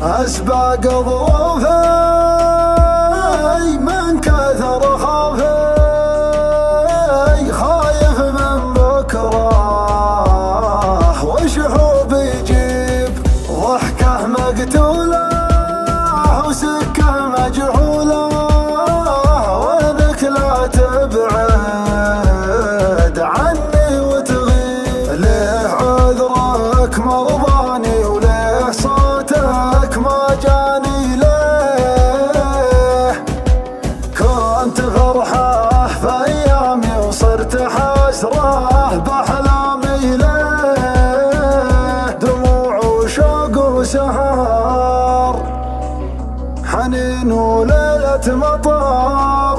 أسبق ظروفي من كثر خوفي، خايف من بكره وشحوب يجيب ضحكه مقتوله وسكه مجهوله، وينك لا تبعد عني وتغيب. ليه عذرك مرضاني وليه صوتك ما جاني؟ ليه كنت فرحة في أيامي وصرت حسرة بأحلامي؟ ليه دموع وشوق وسهر، حنين وليلة مطر،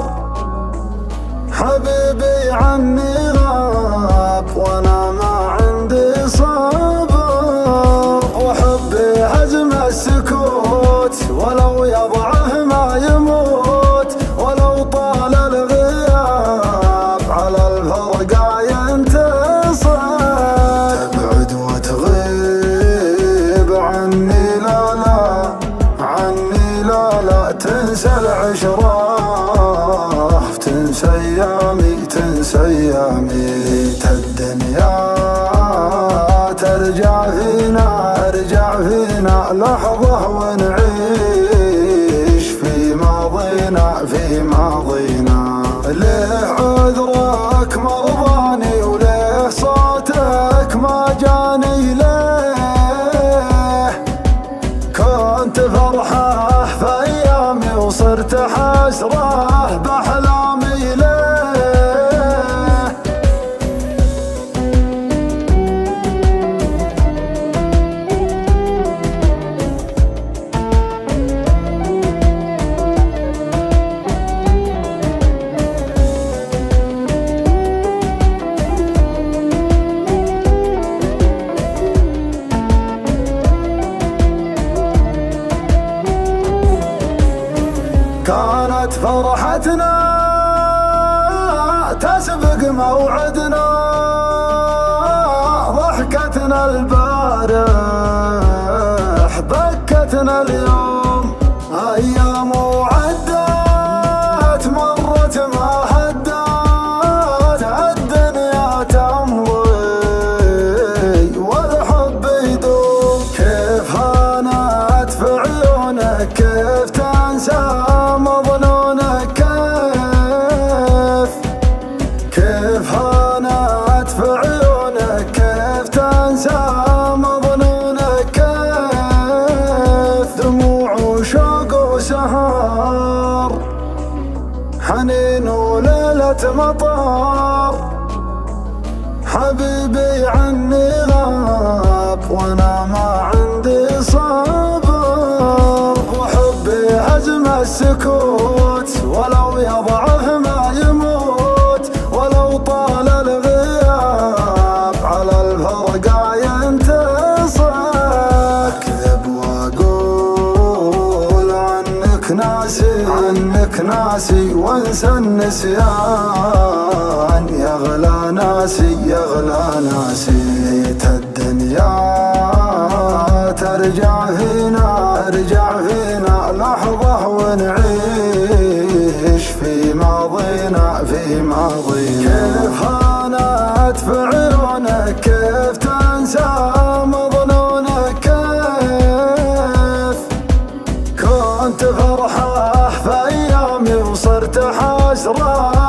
حبيبي عني غاب وانا ما عندي صبر، وحبي هزم السكوت ولو يضعف ما يموت، ولو طال الغياب على الفرقة ينتصر. تبعد وتغيب عني لا لا، عني لا لا، تنسى العشرة، تنسى ايامي، تنسى ايامي. الدنيا ترجع فينا، ارجع فينا لحظة ونعيش في ماضينا، في ماضينا. ليه عذرك مرضاني وليه صوتك ما جاني؟ ليه كنت فرحة في ايامي وصرت حسرة بأحلامي؟ كانت فرحتنا تسبق موعدنا، ضحكتنا البارح بكتنا اليوم، أيام وعدت مرت ما هدت، الدنيا تمضي والحب يدوم. كيف هانت في عيونك، كيف تنسى مظنونك، كيف هانت في عيونك، كيف تنسى مظنونك، كيف دموع وشوق وسهر، حنين وليلة مطر، حبيبي عني غاب وانا ما عندي صبر، وحبي هزم السكوت ولو يضعف ما يموت، ولو طال الغياب على الفرقة ينتصر. أكذب وأقول عنك ناسي، عنك ناسي وانسى النسيان، يغلى ناسي، يغلى ناسي. الدنيا ترجع فينا، ارجع فينا لحظة ونعيش في ماضينا، في ماضينا. كيف هانت في عيونك، كيف تنسى مظنونك، كيف كنت فرحة في ايامي وصرت حسرة